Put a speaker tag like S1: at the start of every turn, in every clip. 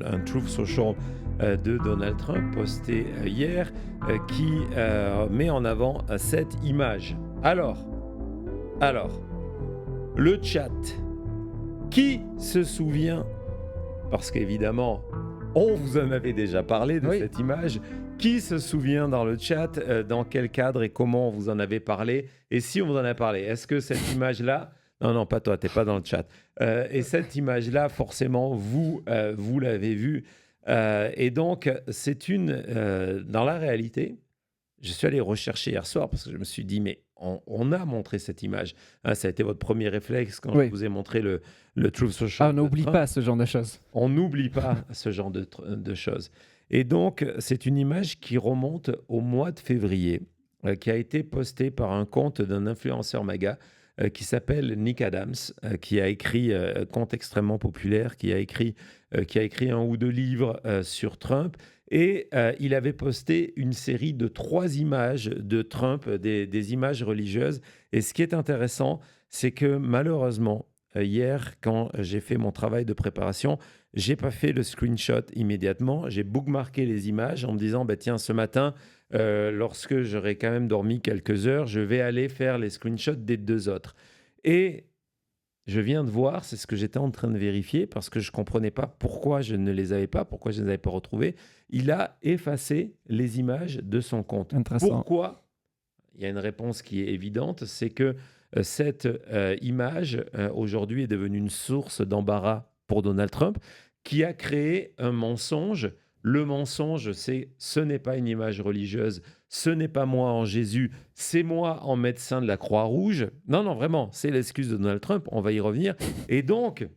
S1: un Truth Social de Donald Trump posté hier qui met en avant cette image. Alors, le chat, qui se souvient, parce qu'évidemment, on vous en avait déjà parlé de cette image, qui se souvient dans le chat, dans quel cadre et comment on vous en avait parlé, et si on vous en a parlé, est-ce que cette image-là, non, pas toi, t'es pas dans le chat, et cette image-là, forcément, vous l'avez vue, et donc, c'est dans la réalité, je suis allé rechercher hier soir parce que je me suis dit, mais on a montré cette image. Hein, ça a été votre premier réflexe quand je vous ai montré le Truth Social.
S2: On n'oublie pas ce genre de choses.
S1: On n'oublie pas ce genre de choses. Et donc, c'est une image qui remonte au mois de février, qui a été postée par un compte d'un influenceur MAGA qui s'appelle Nick Adams, qui a écrit, compte extrêmement populaire, qui a écrit un ou deux livres sur Trump. Et il avait posté une série de 3 images de Trump, des images religieuses. Et ce qui est intéressant, c'est que malheureusement, hier, quand j'ai fait mon travail de préparation, j'ai pas fait le screenshot immédiatement. J'ai bookmarké les images en me disant, tiens, ce matin, lorsque j'aurai quand même dormi quelques heures, je vais aller faire les screenshots des 2 autres. Et je viens de voir, c'est ce que j'étais en train de vérifier, parce que je ne comprenais pas pourquoi je ne les avais pas, pourquoi je ne les avais pas retrouvées. Il a effacé les images de son compte. Pourquoi ? Il y a une réponse qui est évidente, c'est que cette image, aujourd'hui, est devenue une source d'embarras pour Donald Trump, qui a créé un mensonge. Le mensonge, c'est ce n'est pas une image religieuse, ce n'est pas moi en Jésus, c'est moi en médecin de la Croix-Rouge. Non, vraiment, c'est l'excuse de Donald Trump, on va y revenir. Et donc,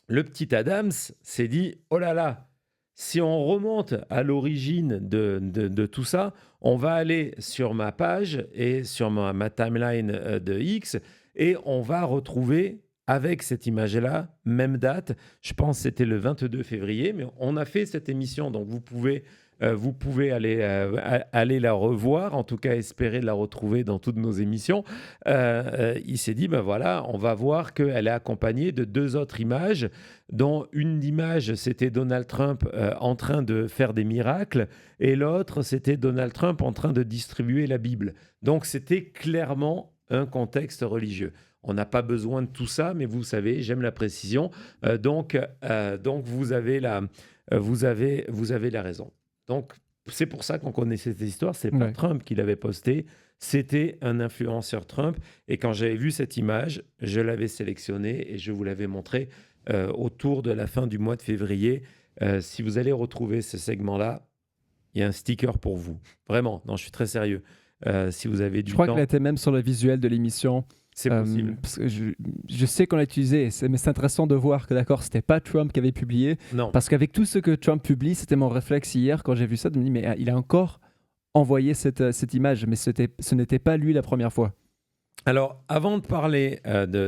S1: le petit Adams s'est dit, oh là là, si on remonte à l'origine de tout ça, on va aller sur ma page et sur ma timeline de X et on va retrouver avec cette image-là, même date, je pense que c'était le 22 février, mais on a fait cette émission, donc vous pouvez aller la revoir, en tout cas espérer la retrouver dans toutes nos émissions. Il s'est dit, voilà, on va voir qu'elle est accompagnée de 2 autres images, dont une image, c'était Donald Trump en train de faire des miracles, et l'autre, c'était Donald Trump en train de distribuer la Bible. Donc, c'était clairement un contexte religieux. On n'a pas besoin de tout ça, mais vous savez, j'aime la précision. Donc, vous avez la raison. Donc, c'est pour ça qu'on connaît cette histoire. C'est pas Trump qui l'avait posté, c'était un influenceur Trump. Et quand j'avais vu cette image, je l'avais sélectionnée et je vous l'avais montré autour de la fin du mois de février. Si vous allez retrouver ce segment-là, il y a un sticker pour vous. Vraiment, non, je suis très sérieux. Si vous avez du temps...
S2: Je crois qu'elle était même sur le visuel de l'émission.
S1: C'est possible.
S2: Parce que je sais qu'on l'a utilisé, mais c'est intéressant de voir que d'accord, c'était pas Trump qui avait publié.
S1: Non.
S2: Parce qu'avec tout ce que Trump publie, c'était mon réflexe hier quand j'ai vu ça, de me dire, mais il a encore envoyé cette image, mais ce n'était pas lui la première fois.
S1: Alors, avant de parler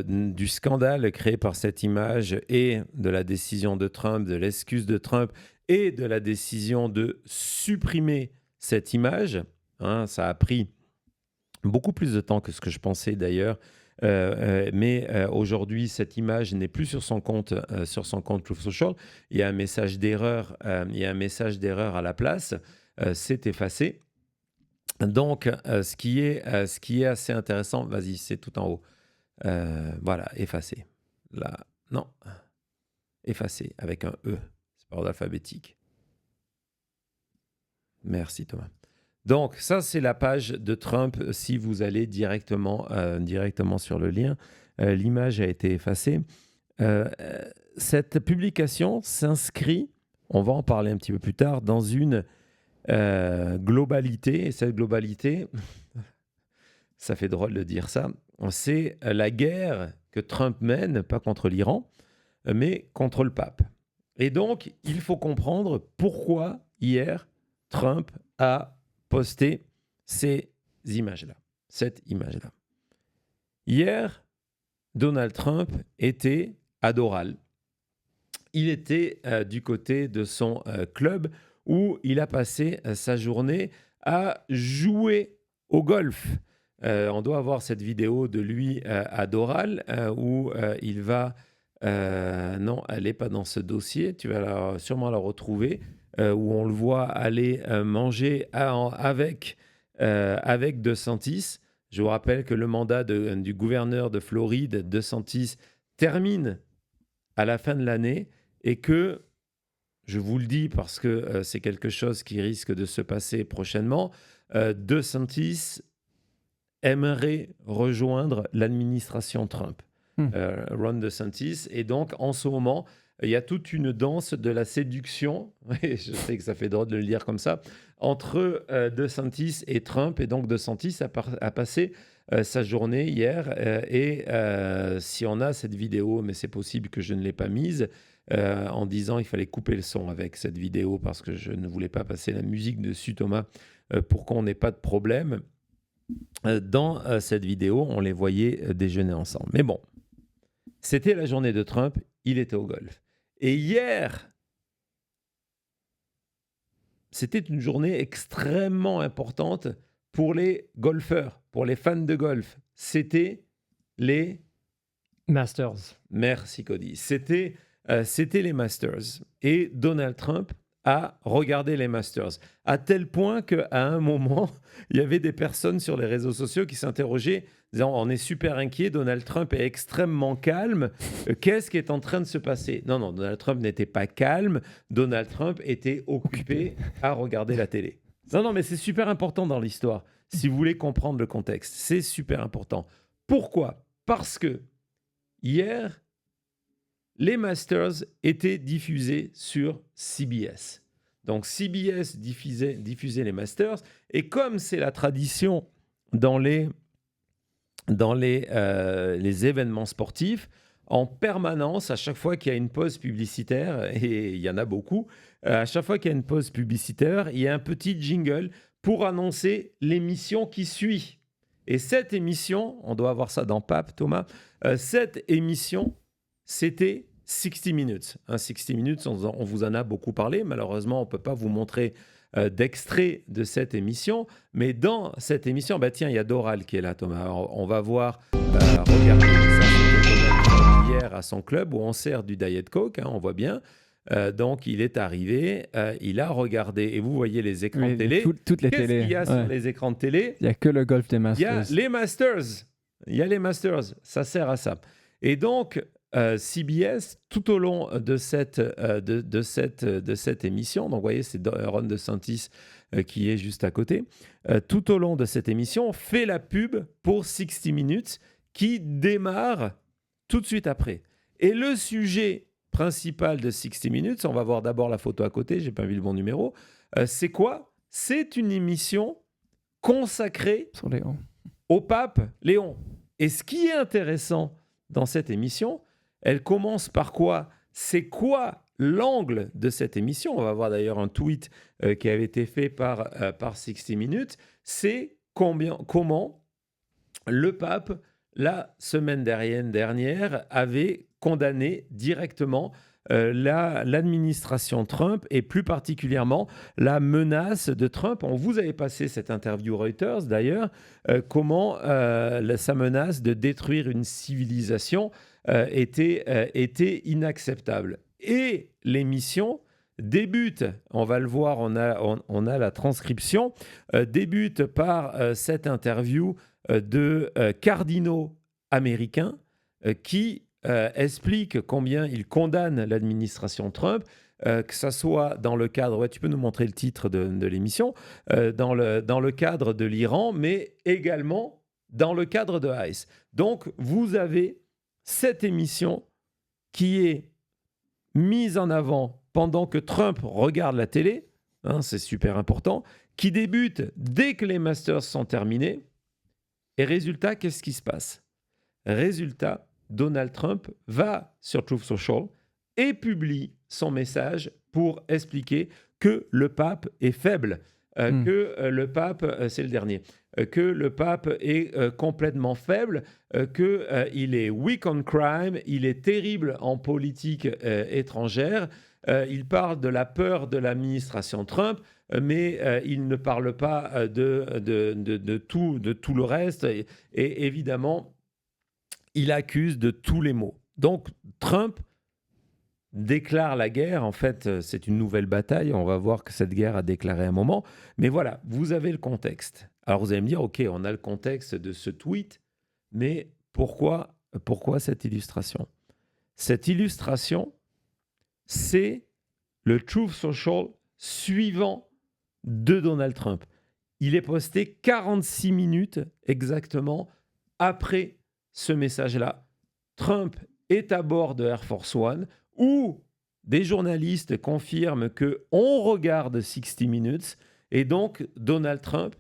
S1: du scandale créé par cette image et de la décision de Trump, de l'excuse de Trump et de la décision de supprimer cette image, ça a pris beaucoup plus de temps que ce que je pensais d'ailleurs, mais aujourd'hui, cette image n'est plus sur son compte Truth Social. Il y a un message d'erreur, à la place. C'est effacé. Donc, ce qui est assez intéressant, vas-y, c'est tout en haut. Voilà, effacé. Là, non, effacé avec un E. C'est par ordre alphabétique. Merci Thomas. Donc, ça, c'est la page de Trump. Si vous allez directement sur le lien, l'image a été effacée. Cette publication s'inscrit, on va en parler un petit peu plus tard, dans une globalité. Et cette globalité, ça fait drôle de dire ça, c'est la guerre que Trump mène, pas contre l'Iran, mais contre le pape. Et donc, il faut comprendre pourquoi hier, Trump a posté cette image-là. Hier, Donald Trump était à Doral. Il était du côté de son club où il a passé sa journée à jouer au golf. On doit avoir cette vidéo de lui à Doral où il va Non, elle n'est pas dans ce dossier. Tu vas sûrement la retrouver, où on le voit aller manger avec DeSantis. Je vous rappelle que le mandat du gouverneur de Floride, DeSantis, termine à la fin de l'année et que, je vous le dis parce que c'est quelque chose qui risque de se passer prochainement, DeSantis aimerait rejoindre l'administration Trump. Ron DeSantis. Et donc, en ce moment, il y a toute une danse de la séduction, et je sais que ça fait drôle de le dire comme ça, entre DeSantis et Trump. Et donc, DeSantis a passé sa journée hier. Si on a cette vidéo, mais c'est possible que je ne l'ai pas mise, en disant il fallait couper le son avec cette vidéo parce que je ne voulais pas passer la musique dessus, Thomas, pour qu'on n'ait pas de problème. Dans cette vidéo, on les voyait déjeuner ensemble. Mais bon, c'était la journée de Trump, il était au golf. Et hier, c'était une journée extrêmement importante pour les golfeurs, pour les fans de golf. C'était les
S3: Masters.
S1: Merci Cody. C'était les Masters. Et Donald Trump a regardé les Masters. À tel point qu'à un moment, il y avait des personnes sur les réseaux sociaux qui s'interrogeaient, disant on est super inquiet, Donald Trump est extrêmement calme. Qu'est-ce qui est en train de se passer ? Non, Donald Trump n'était pas calme. Donald Trump était occupé à regarder la télé. Non, mais c'est super important dans l'histoire. Si vous voulez comprendre le contexte, c'est super important. Pourquoi ? Parce que hier, les Masters étaient diffusés sur CBS. Donc CBS diffusait les Masters. Et comme c'est la tradition dans les événements sportifs, en permanence, à chaque fois qu'il y a une pause publicitaire, et il y en a beaucoup, à chaque fois qu'il y a une pause publicitaire, il y a un petit jingle pour annoncer l'émission qui suit. Et cette émission, on doit avoir ça dans PAP, Thomas, cette émission, c'était 60 Minutes. 60 Minutes, on vous en a beaucoup parlé. Malheureusement, on ne peut pas vous montrer d'extrait de cette émission. Mais dans cette émission, tiens, il y a Doral qui est là, Thomas. Alors, on va voir, regardez, ça c'était Donald Trump hier à son club où on sert du Diet Coke, on voit bien. Donc, il est arrivé, il a regardé, et vous voyez les écrans de télé.
S2: Toutes les
S1: Qu'est-ce
S2: télés.
S1: qu'il y a sur les écrans de télé ?
S2: Il n'y a que le golf des
S1: Il y a
S2: Masters.
S1: les Masters. Il y a les Masters. Ça sert à ça. Et donc, CBS, tout au long de cette émission, donc vous voyez, c'est Ron DeSantis qui est juste à côté, tout au long de cette émission, fait la pub pour 60 Minutes qui démarre tout de suite après. Et le sujet principal de 60 Minutes, on va voir d'abord la photo à côté, j'ai pas vu le bon numéro, c'est quoi ? C'est une émission consacrée
S2: Sur Léon.
S1: au pape Léon. Et ce qui est intéressant dans cette émission, elle commence par quoi ? C'est quoi l'angle de cette émission ? On va voir d'ailleurs un tweet qui avait été fait par 60 Minutes. C'est comment le pape, la semaine dernière, avait condamné directement l'administration Trump et plus particulièrement la menace de Trump. On vous avait passé cette interview Reuters d'ailleurs, comment sa menace de détruire une civilisation était inacceptable. Et l'émission débute, on va le voir, on a la transcription, débute par cette interview de cardinaux américains qui explique combien il condamne l'administration Trump, que ce soit dans le cadre, ouais, tu peux nous montrer le titre de l'émission, dans le cadre de l'Iran, mais également dans le cadre de ICE. Donc, vous avez cette émission qui est mise en avant pendant que Trump regarde la télé, c'est super important, qui débute dès que les Masters sont terminés. Et résultat, qu'est-ce qui se passe ? Résultat, Donald Trump va sur Truth Social et publie son message pour expliquer que le pape est faible, que le pape, c'est le dernier, que le pape est complètement faible, qu'il est weak on crime, il est terrible en politique étrangère. Il parle de la peur de l'administration Trump, mais il ne parle pas de tout le reste. Et évidemment, il accuse de tous les maux. Donc, Trump déclare la guerre. En fait, c'est une nouvelle bataille. On va voir que cette guerre a déclaré un moment. Mais voilà, vous avez le contexte. Alors, vous allez me dire, OK, on a le contexte de ce tweet, mais pourquoi cette illustration? Cette illustration, c'est le Truth Social suivant de Donald Trump. Il est posté 46 minutes exactement après ce message-là. Trump est à bord de Air Force One où des journalistes confirment qu'on regarde 60 Minutes et donc Donald Trump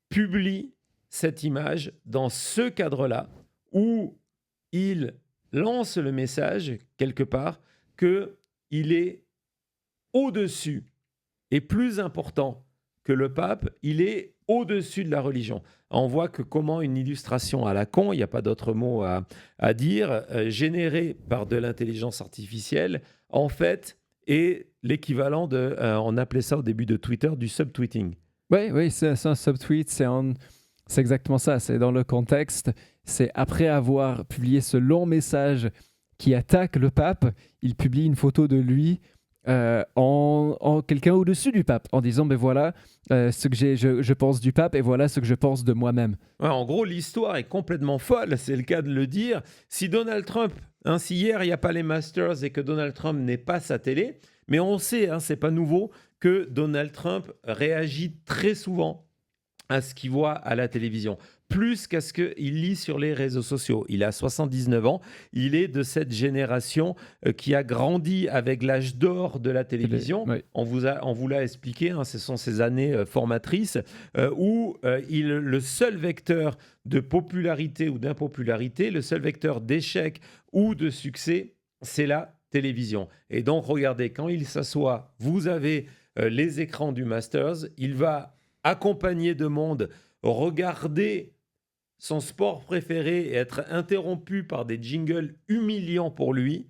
S1: publie cette image dans ce cadre-là où il lance le message quelque part qu'il est au-dessus et plus important que le pape, il est au-dessus de la religion. On voit que comment une illustration à la con, il n'y a pas d'autre mot à dire, générée par de l'intelligence artificielle, en fait, est l'équivalent de, on appelait ça au début de Twitter, du subtweeting.
S2: Oui, c'est un subtweet, c'est exactement ça, c'est dans le contexte, c'est après avoir publié ce long message qui attaque le pape, il publie une photo de lui en quelqu'un au-dessus du pape, en disant, ben voilà ce que je pense du pape et voilà ce que je pense de moi-même.
S1: Ouais, en gros, l'histoire est complètement folle, c'est le cas de le dire. Si Donald Trump, si hier il n'y a pas les Masters et que Donald Trump n'est pas sa télé, mais on sait, c'est pas nouveau, que Donald Trump réagit très souvent à ce qu'il voit à la télévision, plus qu'à ce qu'il lit sur les réseaux sociaux. Il a 79 ans, il est de cette génération qui a grandi avec l'âge d'or de la télévision.
S2: Oui.
S1: On vous l'a expliqué, ce sont ces années formatrices où le seul vecteur de popularité ou d'impopularité, le seul vecteur d'échec ou de succès, c'est la télévision. Et donc, regardez, quand il s'assoit, vous avez les écrans du Masters, il va accompagné de monde, regarder son sport préféré et être interrompu par des jingles humiliants pour lui,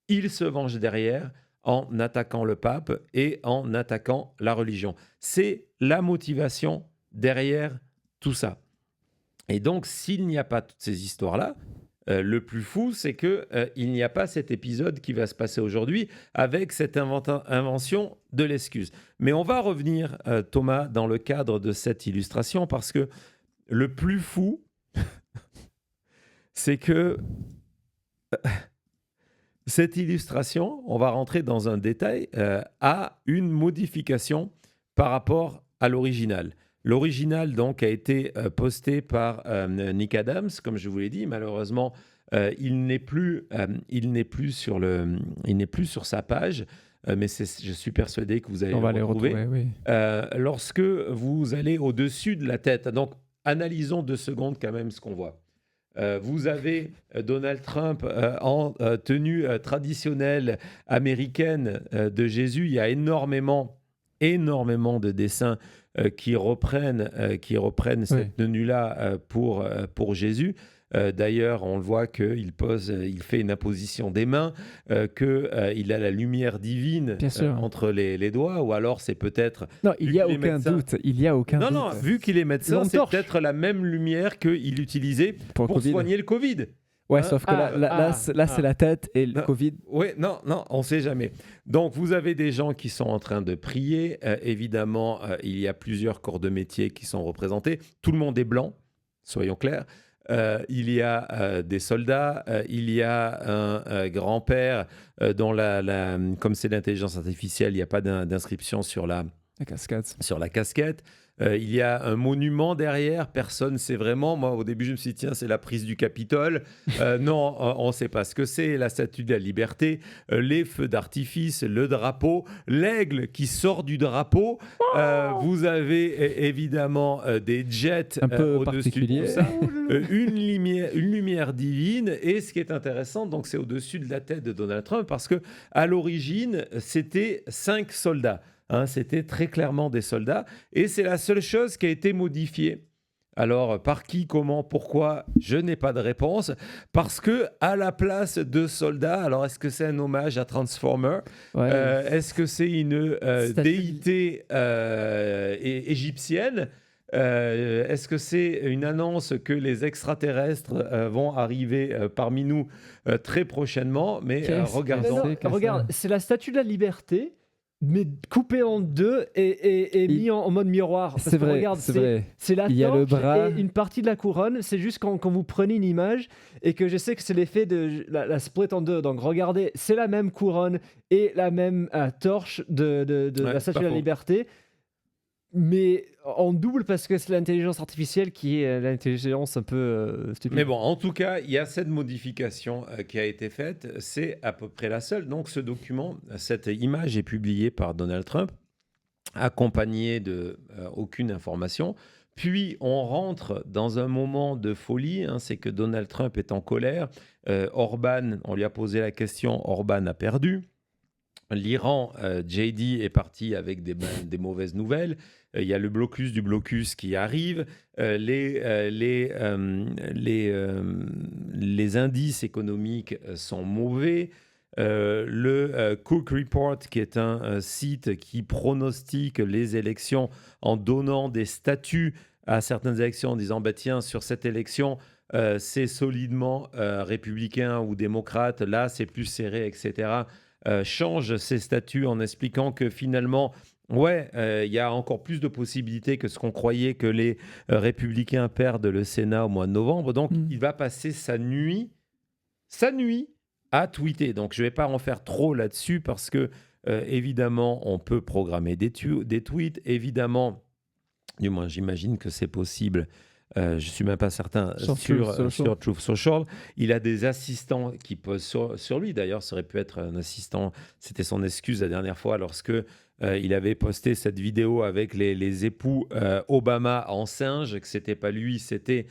S1: il se venge derrière en attaquant le pape et en attaquant la religion. C'est la motivation derrière tout ça. Et donc, s'il n'y a pas toutes ces histoires-là, le plus fou, c'est qu'il n'y a pas cet épisode qui va se passer aujourd'hui avec cette invention de l'excuse. Mais on va revenir, Thomas, dans le cadre de cette illustration, parce que le plus fou, c'est que cette illustration, on va rentrer dans un détail, a une modification par rapport à l'original. L'original, donc, a été posté par Nick Adams, comme je vous l'ai dit. Malheureusement, il n'est plus sur sa page, mais je suis persuadé que vous allez le retrouver.
S2: Oui.
S1: Lorsque vous allez au-dessus de la tête, donc analysons 2 secondes quand même ce qu'on voit. Vous avez Donald Trump en tenue traditionnelle américaine de Jésus. Il y a énormément de dessins qui reprennent cette tenue-là pour Jésus. D'ailleurs, on le voit qu'il il fait une imposition des mains, qu'il a la lumière divine entre les doigts, ou alors c'est peut-être...
S2: Non, il n'y a aucun doute.
S1: Non, vu qu'il est médecin, c'est peut-être la même lumière qu'il utilisait pour soigner le Covid.
S2: Ouais, sauf que là, c'est la tête et le Covid.
S1: Oui, non, on ne sait jamais. Donc, vous avez des gens qui sont en train de prier. Évidemment, il y a plusieurs corps de métier qui sont représentés. Tout le monde est blanc, soyons clairs. Il y a des soldats, il y a un grand-père dont comme c'est l'intelligence artificielle, il n'y a pas d'inscription sur la casquette. Il y a un monument derrière, personne ne sait vraiment. Moi, au début, je me suis dit, tiens, c'est la prise du Capitole. Non, on ne sait pas ce que c'est. La statue de la liberté, les feux d'artifice, le drapeau, l'aigle qui sort du drapeau. Vous avez évidemment des jets
S2: un peu
S1: au-dessus de tout ça. Une lumière divine. Et ce qui est intéressant, donc, c'est au-dessus de la tête de Donald Trump, parce qu'à l'origine, c'était 5 soldats. C'était très clairement des soldats et c'est la seule chose qui a été modifiée. Alors, par qui, comment, pourquoi, je n'ai pas de réponse. Parce que à la place de soldats, alors est-ce que c'est un hommage à Transformer ? Est-ce que c'est une déité égyptienne ? Est-ce que c'est une annonce que les extraterrestres vont arriver parmi nous très prochainement? Mais
S2: Qu'est-ce que
S1: regardons.
S2: c'est que
S3: Regarde,
S2: ça
S3: c'est la statue de la liberté, mais coupée en deux et mis en mode miroir. Parce
S2: C'est
S3: que
S2: vrai,
S3: regarde,
S2: c'est vrai.
S3: c'est la
S2: Il y a le
S3: torche
S2: bras.
S3: et une partie de la couronne. C'est juste quand vous prenez une image et que je sais que c'est l'effet de la split en deux. Donc regardez, c'est la même couronne et la même torche de
S1: Ouais,
S3: la statue
S1: pas
S3: de la
S1: faux.
S3: liberté. Mais en double parce que c'est l'intelligence artificielle qui est l'intelligence un peu stupide.
S1: Mais bon, en tout cas, il y a cette modification qui a été faite. C'est à peu près la seule. Donc, ce document, cette image est publiée par Donald Trump, accompagnée de aucune information. Puis, on rentre dans un moment de folie. C'est que Donald Trump est en colère. Orban, on lui a posé la question. Orban a perdu. L'Iran, JD est parti avec des mauvaises nouvelles. Il y a le blocus du blocus qui arrive. Les indices économiques sont mauvais. Le Cook Report, qui est un site qui pronostique les élections en donnant des statuts à certaines élections, en disant, bah, tiens, sur cette élection, c'est solidement républicain ou démocrate, là, c'est plus serré, etc. Change ses statuts en expliquant que finalement, ouais, il y a encore plus de possibilités que ce qu'on croyait que les républicains perdent le Sénat au mois de novembre. Donc, il va passer sa nuit à tweeter. Donc, je ne vais pas en faire trop là-dessus parce que, évidemment, on peut programmer des tweets. Évidemment, du moins, j'imagine que c'est possible. Je ne suis même pas certain sur Truth Social. Il a des assistants qui posent sur lui. D'ailleurs, ça aurait pu être un assistant. C'était son excuse la dernière fois lorsque il avait posté cette vidéo avec les époux Obama en singe, que ce n'était pas lui, c'était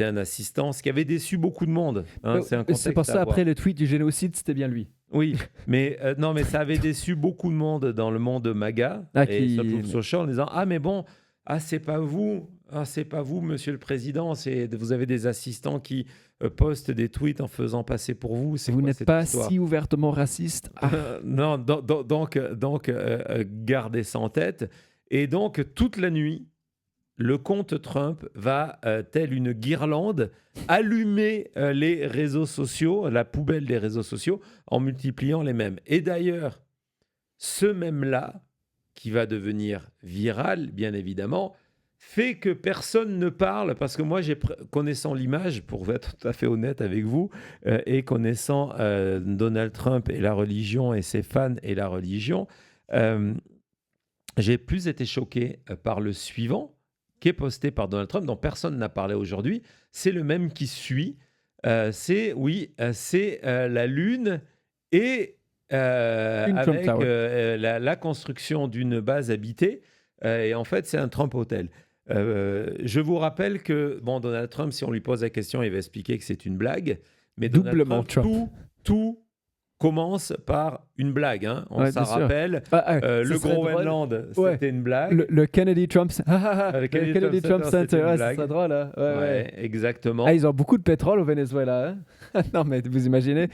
S1: un assistant, ce qui avait déçu beaucoup de monde.
S2: C'est pour ça, après le tweet du génocide, c'était bien lui.
S1: Oui, mais non, mais ça avait déçu beaucoup de monde dans le monde MAGA et sur Truth Social en disant « Ah, mais bon, c'est pas vous, monsieur le président, vous avez des assistants qui postent des tweets en faisant passer pour vous.
S2: Vous n'êtes pas si ouvertement raciste.
S1: Non, donc gardez ça en tête. Et donc, toute la nuit, le compte Trump va, tel une guirlande, allumer les réseaux sociaux, la poubelle des réseaux sociaux, en multipliant les mêmes. Et d'ailleurs, ce même-là, qui va devenir viral, bien évidemment, fait que personne ne parle, parce que moi, connaissant l'image, pour être tout à fait honnête avec vous, et connaissant Donald Trump et la religion, et ses fans et la religion, j'ai plus été choqué par le suivant, qui est posté par Donald Trump, dont personne n'a parlé aujourd'hui. C'est le même qui suit. C'est la Lune et... avec la construction d'une base habitée. Et en fait, c'est un Trump Hotel. Je vous rappelle que, Donald Trump, si on lui pose la question, il va expliquer que c'est une blague. Mais
S2: doublement
S1: Donald Trump, tout commence par une blague. On s'en rappelle. Le Groenland, c'était une blague.
S2: Le Kennedy Trump Center.
S1: Le Kennedy Trump Center,
S2: c'est très drôle.
S1: Exactement.
S2: Ils ont beaucoup de pétrole au Venezuela. Non, mais vous imaginez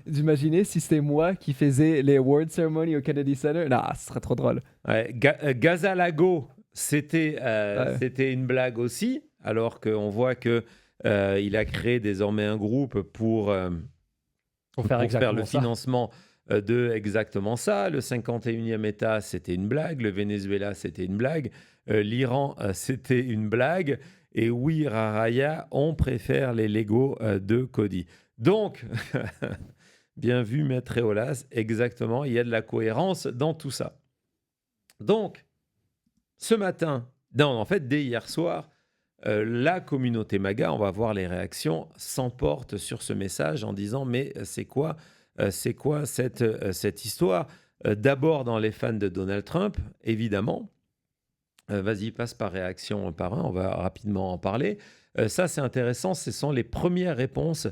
S2: vous imaginez si c'était moi qui faisais les award ceremony au Kennedy Center? Non, ce serait trop drôle.
S1: Gazalago, c'était une blague aussi, alors qu'on voit qu'il a créé désormais un groupe pour faire le financement de exactement ça. Le 51e État, c'était une blague. Le Venezuela, c'était une blague. L'Iran, c'était une blague. Et oui, Raraya, on préfère les Legos de Cody. Donc, bien vu, Maître Eolas, exactement, il y a de la cohérence dans tout ça. Donc, ce matin, en fait, dès hier soir, la communauté MAGA, on va voir les réactions, s'emporte sur ce message en disant « Mais c'est quoi cette histoire ?» D'abord dans les fans de Donald Trump, évidemment. Vas-y, passe par réaction par un, on va rapidement en parler. Ça, c'est intéressant, ce sont les premières réponses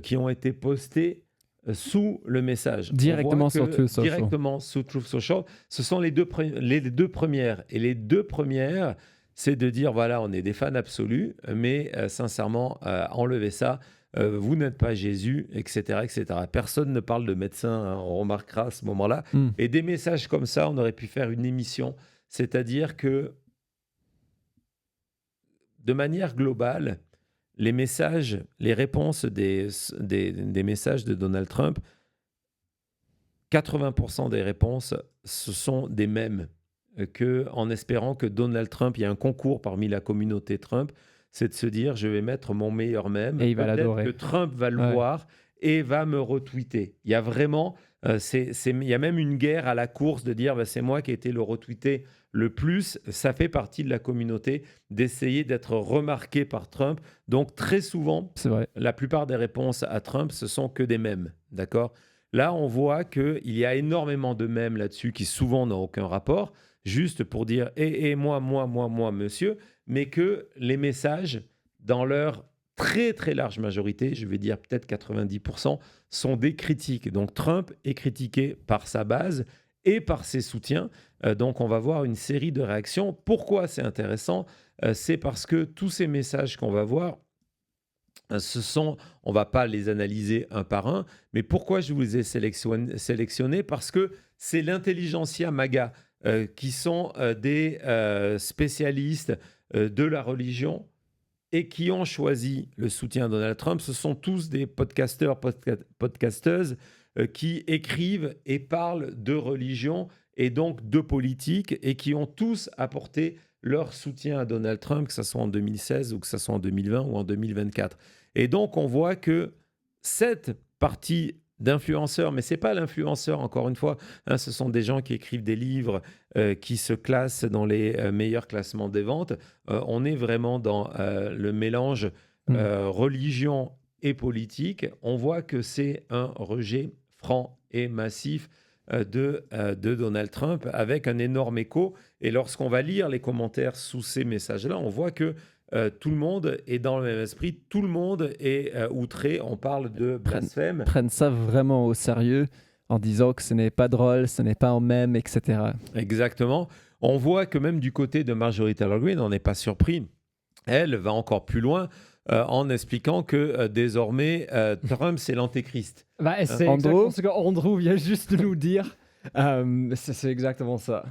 S1: qui ont été postées sous le message.
S2: Directement sur Truth Social.
S1: Directement sous Truth Social. Ce sont les deux premières. Et les deux premières, c'est de dire, voilà, on est des fans absolus, mais sincèrement, enlevez ça. Vous n'êtes pas Jésus, etc., etc. Personne ne parle de médecin, on remarquera à ce moment-là. Et des messages comme ça, on aurait pu faire une émission. C'est-à-dire que de manière globale, les messages, les réponses des messages de Donald Trump, 80% des réponses, ce sont des mèmes. En espérant que Donald Trump, il y a un concours parmi la communauté Trump, c'est de se dire, je vais mettre mon meilleur mème.
S2: Et il va
S1: Peut-être
S2: l'adorer.
S1: que Trump va le
S2: Ouais.
S1: voir et va me retweeter. Il y a vraiment, il y a même une guerre à la course de dire, bah, c'est moi qui ai été le retweeté le plus. Ça fait partie de la communauté d'essayer d'être remarqué par Trump. Donc très souvent,
S2: C'est vrai.
S1: la plupart des réponses à Trump, ce sont que des mèmes, d'accord? Là, on voit qu'il y a énormément de mèmes là-dessus qui souvent n'ont aucun rapport, juste pour dire moi, monsieur, mais que les messages, dans leur très très large majorité, je vais dire peut-être 90%, sont des critiques. Donc Trump est critiqué par sa base et par ses soutiens. Donc on va voir une série de réactions. Pourquoi c'est intéressant? C'est parce que tous ces messages qu'on va voir, on ne va pas les analyser un par un, mais pourquoi je vous les ai sélectionnés? Parce que c'est l'intelligentsia MAGA qui sont des spécialistes de la religion et qui ont choisi le soutien à Donald Trump. Ce sont tous des podcasteurs, podcasteuses qui écrivent et parlent de religion et donc de politique et qui ont tous apporté leur soutien à Donald Trump, que ce soit en 2016 ou que ce soit en 2020 ou en 2024. Et donc, on voit que cette partie d'influenceurs, mais ce n'est pas l'influenceur, encore une fois, hein, ce sont des gens qui écrivent des livres, qui se classent dans les meilleurs classements des ventes. On est vraiment dans le mélange religion et politique. On voit que c'est un rejet franc et massif de Donald Trump avec un énorme écho. Et lorsqu'on va lire les commentaires sous ces messages-là, on voit que tout le monde est dans le même esprit, tout le monde est outré, on parle de blasphème.
S2: Prennent ça vraiment au sérieux en disant que ce n'est pas drôle, ce n'est pas en même, etc.
S1: Exactement. On voit que même du côté de Marjorie Taylor Greene, on n'est pas surpris. Elle va encore plus loin en expliquant que désormais, Trump, c'est l'antéchrist.
S3: Bah, c'est
S2: Andrew
S3: exactement ce qu'Andrew vient juste de nous dire. C'est exactement ça.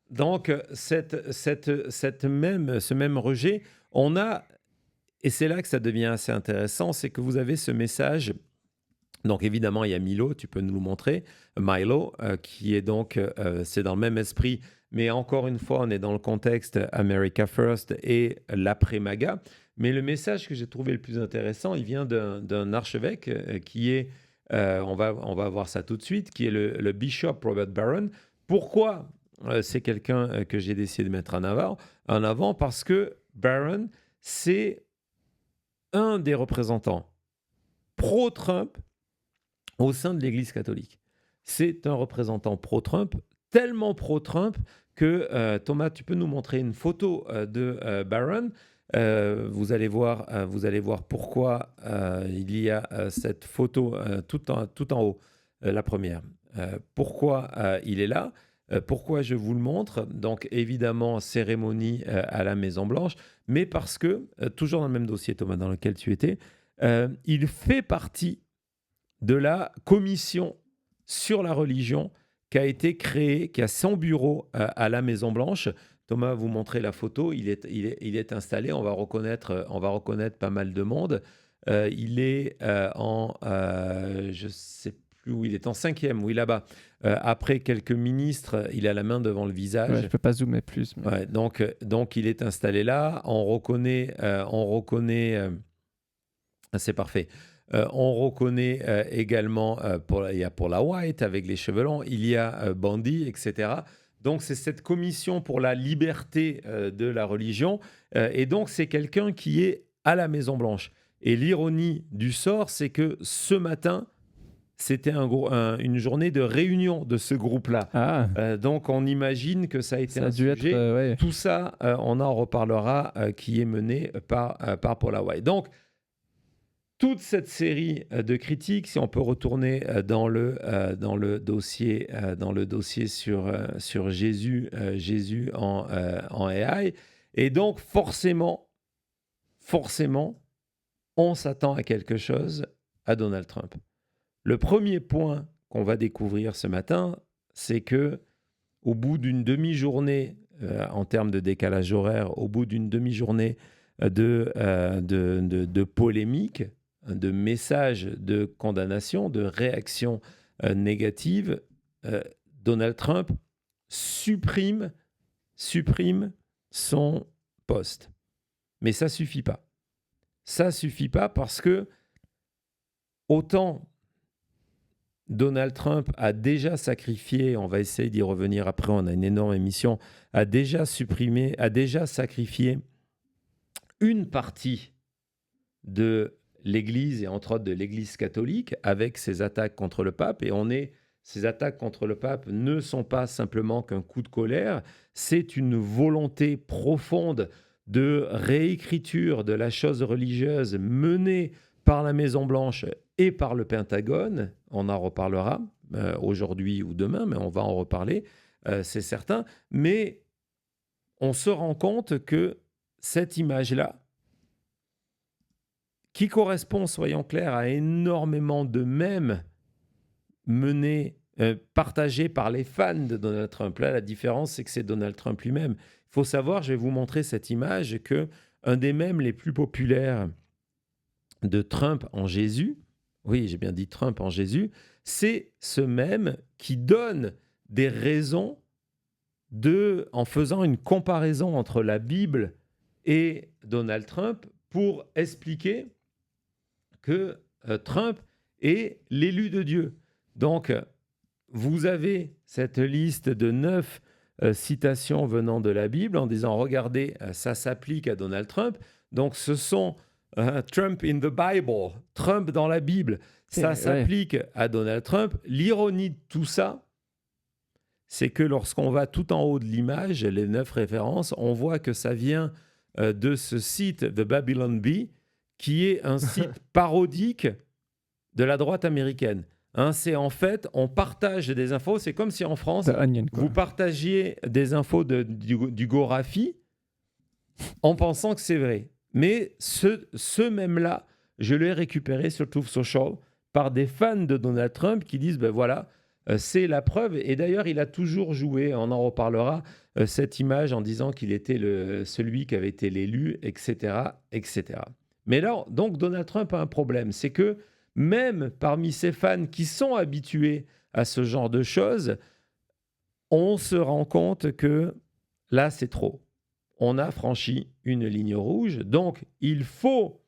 S1: Donc, ce même rejet, on a, et c'est là que ça devient assez intéressant, c'est que vous avez ce message. Donc, évidemment, il y a Milo, tu peux nous le montrer, Milo, qui est donc, c'est dans le même esprit, mais encore une fois, on est dans le contexte America First et l'après-MAGA. Mais le message que j'ai trouvé le plus intéressant, il vient d'un archevêque qui est, on va voir ça tout de suite, qui est le bishop Robert Barron. Pourquoi c'est quelqu'un que j'ai décidé de mettre en avant? Parce que Barron, c'est un des représentants pro-Trump au sein de l'Église catholique. C'est un représentant pro-Trump, tellement pro-Trump que, Thomas, tu peux nous montrer une photo de Barron. Vous allez voir pourquoi il y a cette photo tout en haut, la première. Pourquoi il est là? Pourquoi je vous le montre? Donc, évidemment, cérémonie à la Maison-Blanche, mais parce que, toujours dans le même dossier, Thomas, dans lequel tu étais, il fait partie de la commission sur la religion qui a été créée, qui a son bureau à la Maison-Blanche. Thomas, vous montrez la photo, il est installé, on va reconnaître pas mal de monde. Il est je sais plus où il est, en 5e, oui, là-bas. Après quelques ministres, il a la main devant le visage.
S2: Ouais, je ne peux pas zoomer plus. Mais...
S1: Ouais, donc, il est installé là. On reconnaît c'est parfait. On reconnaît également, il y a Paula White avec les cheveux longs, il y a Bandy, etc. Donc, c'est cette commission pour la liberté de la religion. Et donc, c'est quelqu'un qui est à la Maison-Blanche. Et l'ironie du sort, c'est que ce matin, c'était une journée de réunion de ce groupe-là.
S2: Ah,
S1: Donc, on imagine que ça a été
S2: ça a
S1: un
S2: dû
S1: sujet.
S2: être... ouais.
S1: Tout ça, on en reparlera, qui est mené par Paula White. Donc, toute cette série de critiques, si on peut retourner dans le dossier sur Jésus en AI, et donc forcément, on s'attend à quelque chose à Donald Trump. Le premier point qu'on va découvrir ce matin, c'est que au bout d'une demi-journée, en termes de décalage horaire, au bout d'une demi-journée de polémiques, de messages de condamnation, de réactions négatives, Donald Trump supprime son poste. Mais ça suffit pas. Ça suffit pas parce que autant Donald Trump a déjà sacrifié, on va essayer d'y revenir après, on a une énorme émission, a déjà sacrifié une partie de l'Église et entre autres de l'Église catholique avec ses attaques contre le pape. Et ces attaques contre le pape ne sont pas simplement qu'un coup de colère, c'est une volonté profonde de réécriture de la chose religieuse menée par la Maison-Blanche et par le Pentagone. On en reparlera aujourd'hui ou demain, mais on va en reparler, c'est certain. Mais on se rend compte que cette image-là, qui correspond, soyons clairs, à énormément de mèmes partagés par les fans de Donald Trump. Là, la différence, c'est que c'est Donald Trump lui-même. Il faut savoir, je vais vous montrer cette image, qu'un des mèmes les plus populaires de Trump en Jésus, oui, j'ai bien dit Trump en Jésus, c'est ce mème qui donne des raisons en faisant une comparaison entre la Bible et Donald Trump pour expliquer que Trump est l'élu de Dieu. Donc, vous avez cette liste de 9 citations venant de la Bible en disant, regardez, ça s'applique à Donald Trump. Donc, ce sont Trump in the Bible, Trump dans la Bible, ça s'applique à Donald Trump. L'ironie de tout ça, c'est que lorsqu'on va tout en haut de l'image, les 9 références, on voit que ça vient de ce site, The Babylon Bee, qui est un site parodique de la droite américaine. C'est en fait, on partage des infos, c'est comme si en France, vous partagiez des infos du Gorafi en pensant que c'est vrai. Mais ce même-là, je l'ai récupéré sur Truth Social par des fans de Donald Trump qui disent, ben voilà, c'est la preuve. Et d'ailleurs, il a toujours joué, on en reparlera, cette image en disant qu'il était celui qui avait été l'élu, etc., etc. Mais là, donc, Donald Trump a un problème. C'est que même parmi ses fans qui sont habitués à ce genre de choses, on se rend compte que là, c'est trop. On a franchi une ligne rouge. Donc, il faut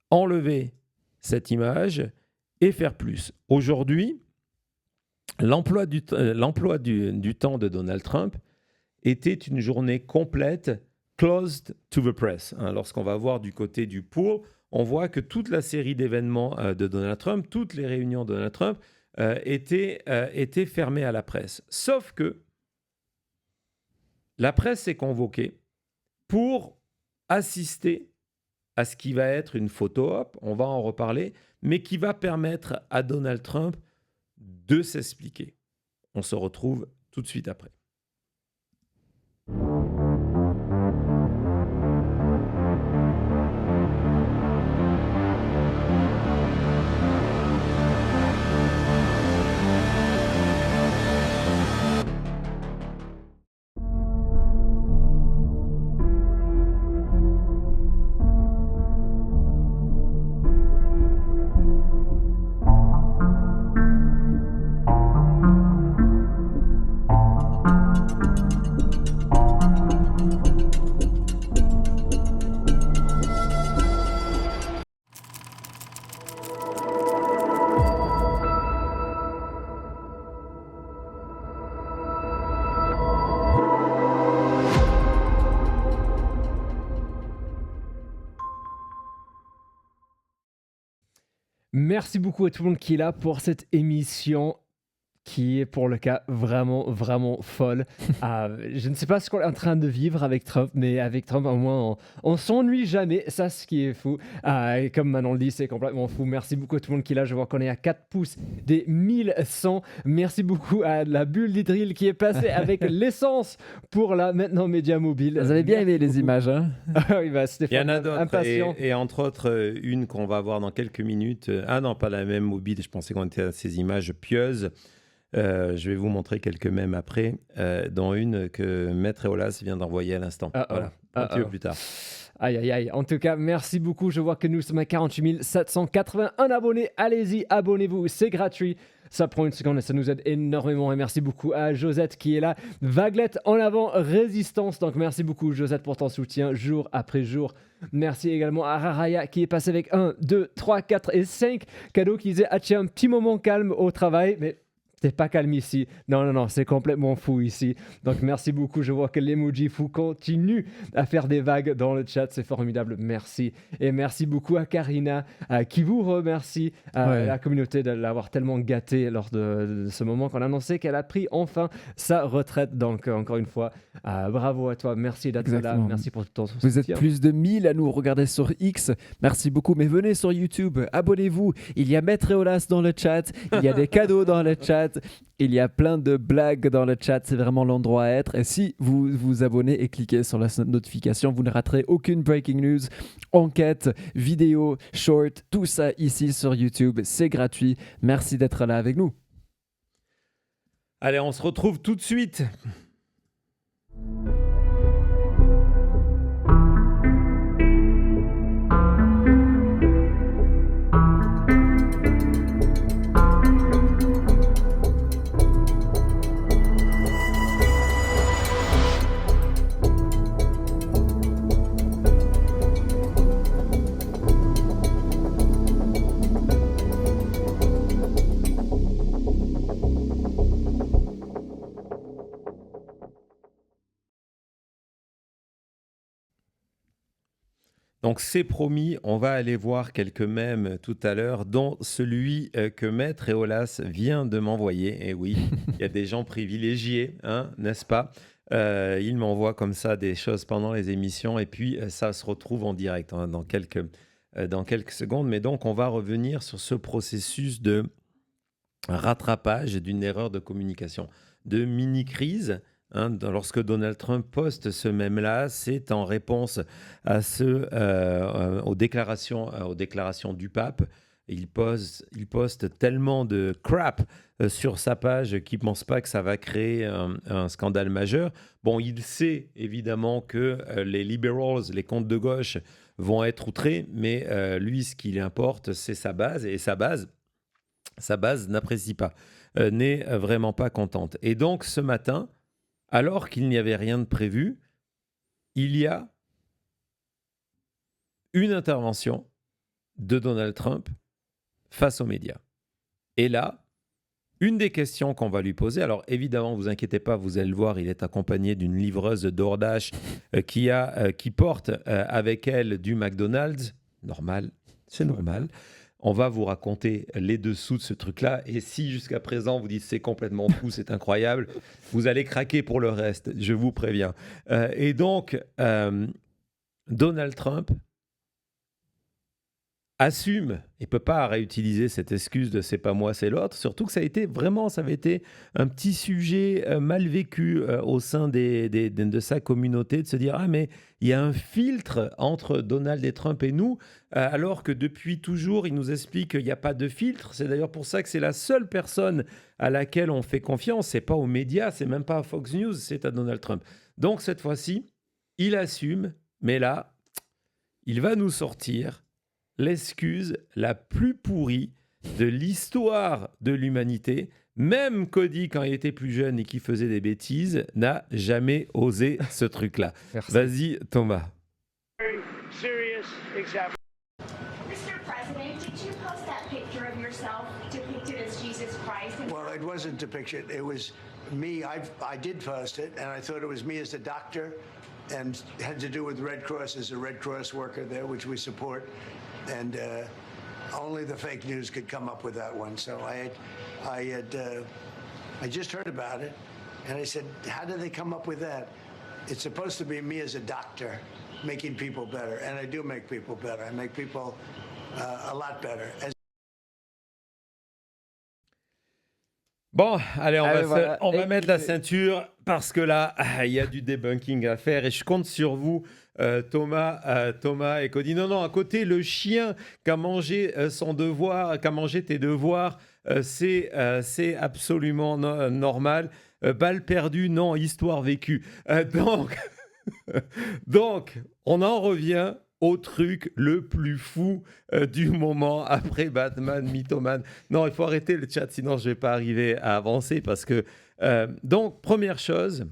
S1: enlever cette image et faire plus. Aujourd'hui, l'emploi du temps de Donald Trump était une journée complète closed to the press. Lorsqu'on va voir du côté du pool, on voit que toute la série d'événements de Donald Trump, toutes les réunions de Donald Trump étaient fermées à la presse. Sauf que la presse est convoquée pour assister à ce qui va être une photo op, on va en reparler, mais qui va permettre à Donald Trump de s'expliquer. On se retrouve tout de suite après.
S3: Merci beaucoup à tout le monde qui est là pour cette émission qui est pour le cas vraiment, vraiment folle. Je ne sais pas ce qu'on est en train de vivre avec Trump, mais avec Trump, au moins, on s'ennuie jamais. Ça, ce qui est fou. Et comme Manon le dit, c'est complètement fou. Merci beaucoup à tout le monde qui est là. Je vois qu'on est à 4 pouces des 1100. Merci beaucoup à la bulle d'Idril qui est passée avec l'essence pour la maintenant média mobile.
S2: Vous avez bien aimé les images, hein?
S3: Oui, bah,
S1: il y en a d'autres, et entre autres, une qu'on va voir dans quelques minutes. Ah non, pas la même mobile, je pensais qu'on était à ces images pieuses. Je vais vous montrer quelques mèmes après, dont une que Maître Eolas vient d'envoyer à l'instant. Voilà, un petit peu plus tard.
S3: Aïe, aïe, aïe. En tout cas, merci beaucoup. Je vois que nous sommes à 48 781 abonnés. Allez-y, abonnez-vous, c'est gratuit. Ça prend une seconde et ça nous aide énormément. Et merci beaucoup à Josette qui est là. Vaguelette en avant, résistance. Donc merci beaucoup Josette pour ton soutien jour après jour. Merci également à Raraya qui est passé avec 1, 2, 3, 4 et 5 cadeaux qui disaient « Ah tiens, un petit moment calme au travail ». Mais c'est pas calme ici. Non, c'est complètement fou ici. Donc merci beaucoup. Je vois que l'emoji fou continue à faire des vagues dans le chat. C'est formidable. Merci. Et merci beaucoup à Karina qui vous remercie la communauté de l'avoir tellement gâtée lors de ce moment qu'on a annoncé qu'elle a pris enfin sa retraite. Donc encore une fois, bravo à toi. Merci d'être là. Merci pour ton soutien.
S2: Vous êtes plus de 1000 à nous regarder sur X. Merci beaucoup. Mais venez sur YouTube. Abonnez-vous. Il y a Maître Eolas dans le chat. Il y a des cadeaux dans le chat. Il y a plein de blagues dans le chat, c'est vraiment l'endroit à être. Et si vous vous abonnez et cliquez sur la notification, vous ne raterez aucune breaking news, enquête, vidéo, short, tout ça ici sur YouTube. C'est gratuit. Merci d'être là avec nous.
S1: Allez, on se retrouve tout de suite. Donc c'est promis, on va aller voir quelques mèmes tout à l'heure, dont celui que Maître Eolas vient de m'envoyer. Et oui, il y a des gens privilégiés, hein, n'est-ce pas? Il m'envoie comme ça des choses pendant les émissions et puis ça se retrouve en direct hein, dans quelques secondes. Mais donc on va revenir sur ce processus de rattrapage d'une erreur de communication, de mini-crise. Hein, lorsque Donald Trump poste ce mème-là, c'est en réponse à aux déclarations du pape. Il poste tellement de crap sur sa page qu'il ne pense pas que ça va créer un scandale majeur. Bon, il sait évidemment que les liberals, les comptes de gauche, vont être outrés, mais lui, ce qui l'importe, c'est sa base. Et sa base n'apprécie pas, n'est vraiment pas contente. Et donc, ce matin, alors qu'il n'y avait rien de prévu, il y a une intervention de Donald Trump face aux médias. Et là, une des questions qu'on va lui poser, alors évidemment, vous inquiétez pas, vous allez le voir, il est accompagné d'une livreuse de DoorDash qui porte avec elle du McDonald's. Normal, c'est normal. On va vous raconter les dessous de ce truc-là. Et si jusqu'à présent vous dites c'est complètement fou, c'est incroyable, vous allez craquer pour le reste, je vous préviens. Et donc, Donald Trump assume et ne peut pas réutiliser cette excuse de c'est pas moi, c'est l'autre. Surtout que ça avait été un petit sujet mal vécu au sein de sa communauté, de se dire ah mais il y a un filtre entre Donald et Trump et nous, alors que depuis toujours il nous explique qu'il n'y a pas de filtre. C'est d'ailleurs pour ça que c'est la seule personne à laquelle on fait confiance. C'est pas aux médias, c'est même pas à Fox News, c'est à Donald Trump. Donc cette fois-ci, il assume, mais là, il va nous sortir l'excuse la plus pourrie de l'histoire de l'humanité. Même Cody, quand il était plus jeune et qui faisait des bêtises, n'a jamais osé ce truc-là. Vas-y, Thomas.
S4: Serious example.
S5: Mr. President, did you post that picture of yourself depicted as Jesus Christ?
S4: Well, it wasn't depicted. It was me. I did post it, and I thought it was me as the doctor, and had to do with Red Cross as a Red Cross worker there, which we support. And only the fake news could come up with that one. So I just heard about it, and I said, how did they come up with that? It's supposed to be me as a doctor making people better, and I do make people better. I make people a lot better.
S1: Bon, allez, on va mettre la ceinture parce que là, il y a du debunking à faire et je compte sur vous, Thomas et Cody. Non, à côté, le chien qui a mangé son devoir, qui a mangé tes devoirs c'est absolument normal. Balle perdue, non, histoire vécue. Donc, on en revient au truc le plus fou du moment après Batman, Mythoman. Non, il faut arrêter le chat, sinon je ne vais pas arriver à avancer parce que... donc, première chose,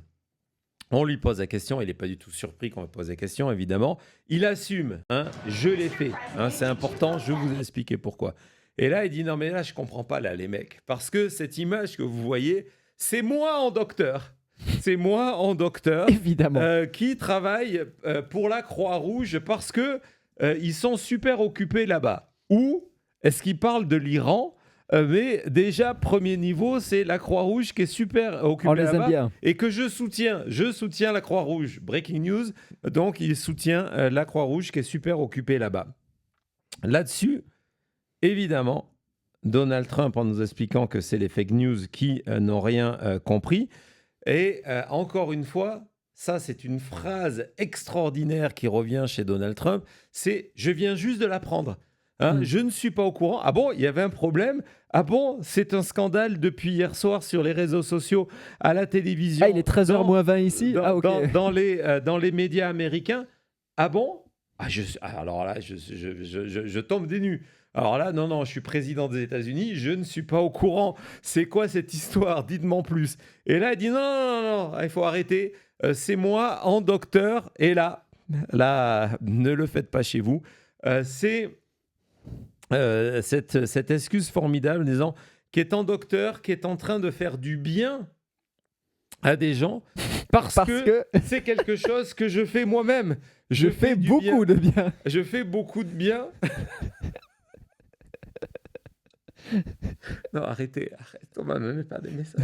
S1: on lui pose la question, il n'est pas du tout surpris qu'on lui pose la question, évidemment. Il assume, hein, je l'ai fait, hein, c'est important, je vais vous expliquer pourquoi. Et là, il dit, non mais là, je ne comprends pas là, les mecs, parce que cette image que vous voyez, c'est moi en docteur. C'est moi en docteur
S2: Évidemment.
S1: qui travaille pour la Croix-Rouge parce que ils sont super occupés là-bas. Ou est-ce qu'il parle de l'Iran mais déjà, premier niveau, c'est la Croix-Rouge qui est super
S2: On
S1: occupée
S2: les aime
S1: là-bas
S2: bien.
S1: et que je soutiens. Je soutiens la Croix-Rouge. Breaking news. Donc, il soutient la Croix-Rouge qui est super occupée là-bas. Là-dessus, évidemment, Donald Trump, en nous expliquant que c'est les fake news qui n'ont rien compris. Et encore une fois, ça, c'est une phrase extraordinaire qui revient chez Donald Trump. C'est « je viens juste de l'apprendre ». Hein, je ne suis pas au courant. Ah bon, il y avait un problème? Ah bon, c'est un scandale depuis hier soir sur les réseaux sociaux, à la télévision.
S2: Ah, il est 13h moins 20 ici? Ok.
S1: Dans les médias américains. Ah bon? Alors là, je tombe des nues. Alors là, non, je suis président des États-Unis, je ne suis pas au courant. C'est quoi cette histoire? Dites-moi en plus. Et là, il dit non, il faut arrêter. C'est moi en docteur. Et là, ne le faites pas chez vous. C'est cette excuse formidable en disant qu'étant docteur, qui est en train de faire du bien à des gens, parce que c'est quelque chose que je fais moi-même.
S2: Je fais beaucoup de bien.
S1: Je fais beaucoup de bien. Non, arrêtez. On m'a même pas des messages.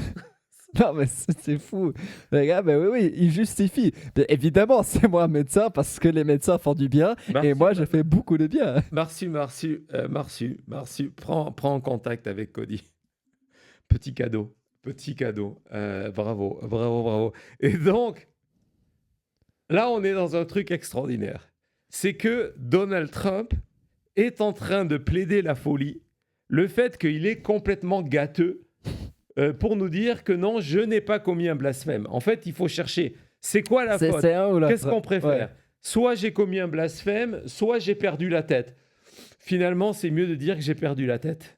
S2: Non, mais c'est fou. Les gars, ben oui, il justifie. Mais évidemment, c'est moi médecin parce que les médecins font du bien et moi, je fais beaucoup de bien.
S1: Marsu, prends contact avec Cody. Petit cadeau. Bravo. Et donc, là, on est dans un truc extraordinaire. C'est que Donald Trump est en train de plaider la folie, le fait qu'il est complètement gâteux, pour nous dire que non, je n'ai pas commis un blasphème. En fait, il faut chercher. C'est quoi la faute?
S2: C'est un ou l'autre.
S1: Qu'est-ce qu'on préfère? Soit j'ai commis un blasphème, soit j'ai perdu la tête. Finalement, c'est mieux de dire que j'ai perdu la tête.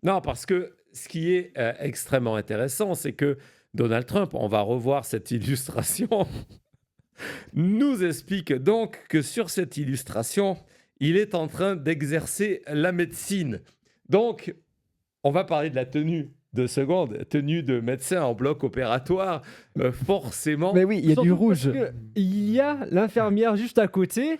S1: Non, parce que ce qui est extrêmement intéressant, c'est que Donald Trump, on va revoir cette illustration, nous explique donc que sur cette illustration, il est en train d'exercer la médecine. Donc, on va parler de la tenue. 2 secondes, tenue de médecin en bloc opératoire, forcément.
S2: Mais oui, il y a du rouge.
S3: Il y a l'infirmière juste à côté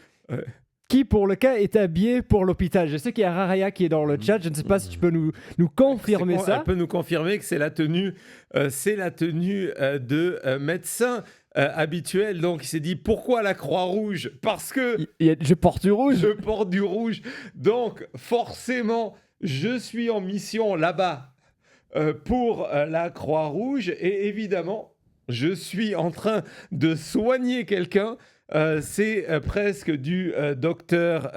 S3: qui, pour le cas, est habillée pour l'hôpital. Je sais qu'il y a Raraya qui est dans le chat. Je ne sais pas si tu peux nous confirmer ça.
S1: Elle peut nous confirmer que c'est la tenue, de médecin habituel. Donc, il s'est dit, pourquoi la Croix-Rouge? Parce que
S2: je porte du rouge.
S1: je porte du rouge. Donc, forcément, je suis en mission là-bas pour la Croix-Rouge et évidemment, je suis en train de soigner quelqu'un. C'est presque du docteur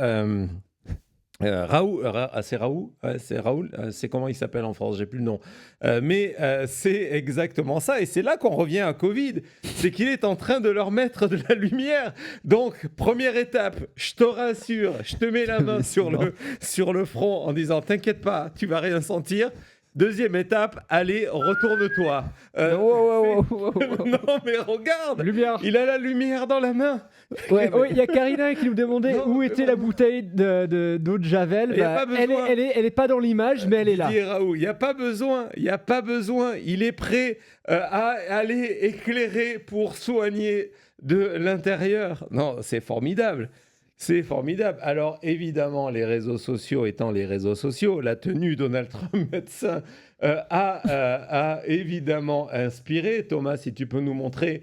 S1: Raoul. C'est Raoul, c'est Raoul. C'est comment il s'appelle en France? J'ai plus le nom. Mais c'est exactement ça. Et c'est là qu'on revient à Covid. C'est qu'il est en train de leur mettre de la lumière. Donc, première étape, je te rassure, je te mets la main sur le front en disant, t'inquiète pas, tu vas rien sentir. Deuxième étape, allez, retourne-toi. Non, mais regarde,
S3: Lumière.
S1: il a la lumière dans la main.
S3: Oui, il y a Karina qui nous demandait où était la bouteille d'eau de Javel.
S1: Y a pas besoin.
S3: Elle est pas dans l'image, mais elle est là.
S1: Dit Raoult, il n'y a pas besoin. Il est prêt à aller éclairer pour soigner de l'intérieur. Non, c'est formidable. C'est formidable. Alors, évidemment, les réseaux sociaux étant les réseaux sociaux, la tenue Donald Trump médecin a évidemment inspiré. Thomas, si tu peux nous montrer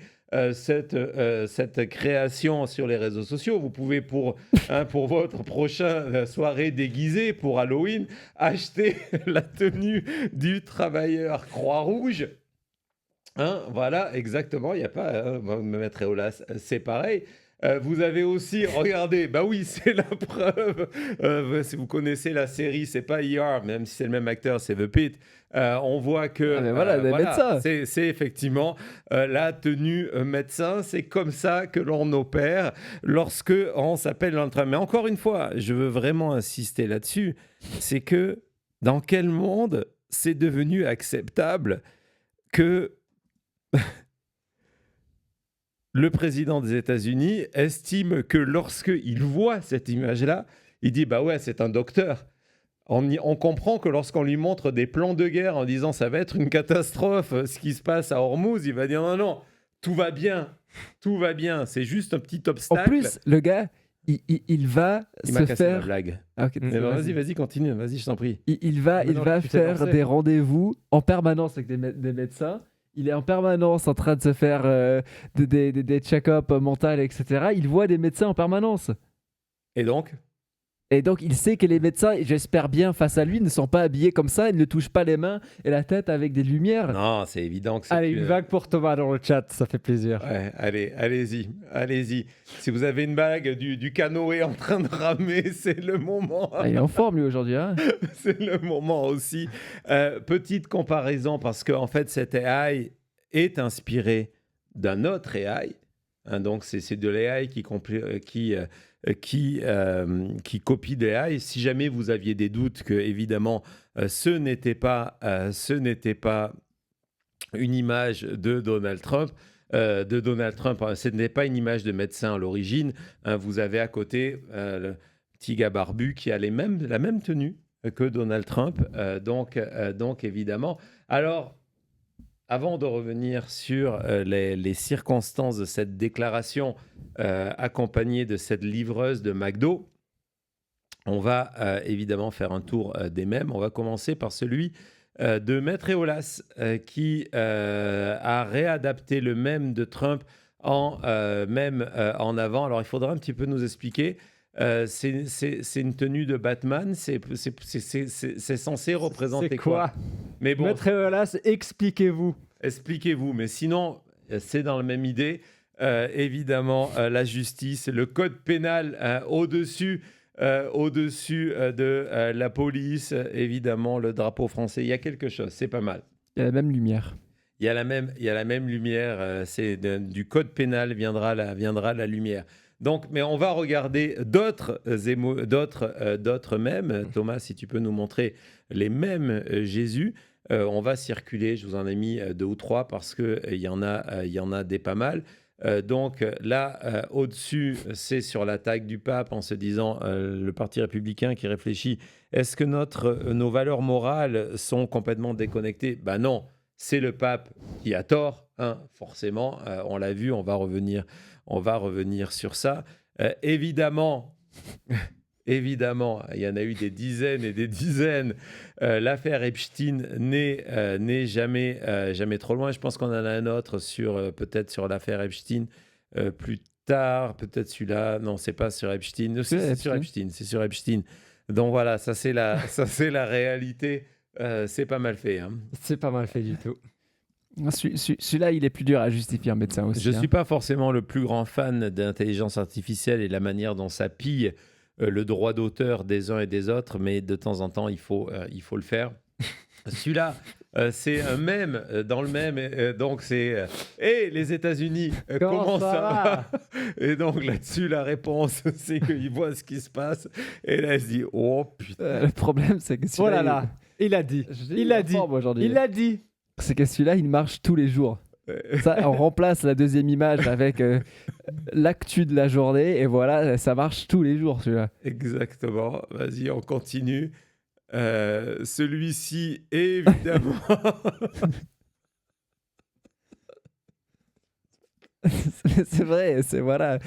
S1: cette création sur les réseaux sociaux. Vous pouvez, pour votre prochaine soirée déguisée pour Halloween, acheter la tenue du travailleur Croix-Rouge. Voilà, exactement. Il n'y a pas... me mettre Eolas, c'est pareil. Vous avez aussi, regardez, bah oui, c'est la preuve. Si vous connaissez la série, c'est pas ER, même si c'est le même acteur, c'est The Pitt. On voit que
S2: Ah, mais voilà, des médecins.
S1: c'est effectivement la tenue médecin. C'est comme ça que l'on opère lorsque on s'appelle Donald Trump. Mais encore une fois, je veux vraiment insister là-dessus, c'est que dans quel monde c'est devenu acceptable que le président des États-Unis estime que lorsqu'il voit cette image-là, il dit « bah ouais, c'est un docteur ». On comprend que lorsqu'on lui montre des plans de guerre en disant « ça va être une catastrophe, ce qui se passe à Hormuz », il va dire « non, non, tout va bien, c'est juste un petit
S2: En
S1: obstacle ».
S2: plus, le gars, il va
S1: Il m'a
S2: se
S1: cassé ma
S2: faire.
S1: blague.
S2: Ah, ok,
S1: Mais vas-y, continue, vas-y, je t'en prie.
S2: Il va
S3: tu t'es
S2: faire
S3: lancé.
S2: des rendez-vous en permanence avec des médecins. Il est en permanence en train de se faire des check-ups mentaux, etc. Il voit des médecins en permanence.
S1: Et donc
S2: Et donc, il sait que les médecins, j'espère bien, face à lui, ne sont pas habillés comme ça. Ils ne touchent pas les mains et la tête avec des lumières.
S1: Non, c'est évident que c'est...
S3: Allez, une vague pour Thomas dans le chat, ça fait plaisir.
S1: Ouais, allez-y. Si vous avez une bague du canoë en train de ramer, c'est le moment.
S2: Ah, il est en forme, lui, aujourd'hui. Hein.
S1: C'est le moment aussi. Petite comparaison, parce qu'en fait, cet AI est inspiré d'un autre AI. Hein, donc, c'est de l'AI qui copie des AI. Si jamais vous aviez des doutes que, évidemment, ce n'était pas une image de Donald Trump, ce n'est pas une image de médecin à l'origine. Hein, vous avez à côté le petit gars barbu qui a la même tenue que Donald Trump. Donc, évidemment. Alors, avant de revenir sur les circonstances de cette déclaration accompagnée de cette livreuse de McDo, on va évidemment faire un tour des mèmes. On va commencer par celui de Maître Eolas qui a réadapté le mème de Trump en mème en avant. Alors, il faudra un petit peu nous expliquer. C'est une tenue de Batman. C'est censé représenter
S3: C'est quoi?
S1: Mais bon,
S3: Maître Eolas, expliquez-vous.
S1: expliquez-vous. Mais sinon, c'est dans la même idée. Évidemment, la justice, le code pénal au-dessus de la police, évidemment, le drapeau français. Il y a quelque chose, c'est pas mal.
S2: Il y a la même lumière.
S1: Il y a la même lumière. Du code pénal viendra la lumière. Donc, mais on va regarder d'autres mèmes. Thomas, si tu peux nous montrer les mèmes Jésus. On va circuler, je vous en ai mis 2 ou 3 parce qu'il y en a des pas mal. Donc là, au-dessus, c'est sur l'attaque du pape en se disant le Parti républicain qui réfléchit, est-ce que nos valeurs morales sont complètement déconnectées ? Ben non, c'est le pape qui a tort, hein, forcément, on l'a vu, on va revenir sur ça. Évidemment, il y en a eu des dizaines et des dizaines. L'affaire Epstein n'est jamais trop loin. Je pense qu'on en a un autre peut-être sur l'affaire Epstein plus tard. Peut-être celui-là. Non, c'est pas sur Epstein. C'est sur Epstein. Donc voilà, ça c'est la réalité. C'est pas mal fait. Hein.
S3: C'est pas mal fait du tout.
S2: Celui-là, il est plus dur à justifier, un médecin aussi.
S1: Je ne suis pas forcément le plus grand fan d'intelligence artificielle et la manière dont ça pille le droit d'auteur des uns et des autres, mais de temps en temps, il faut le faire. Celui-là, c'est un mème dans le mème, donc c'est les États-Unis, comment ça va? Et donc là-dessus, la réponse, c'est qu'ils voient ce qui se passe, et là, ils se disent, oh putain.
S2: Le problème, c'est que
S3: Oh
S2: celui-là,
S3: là là, il a dit. Il a dit. Il a dit.
S2: C'est que celui-là, il marche tous les jours. Ça, on remplace la deuxième image avec l'actu de la journée et voilà, ça marche tous les jours celui-là.
S1: Exactement. Vas-y, on continue. Celui-ci, évidemment.
S2: C'est vrai, voilà.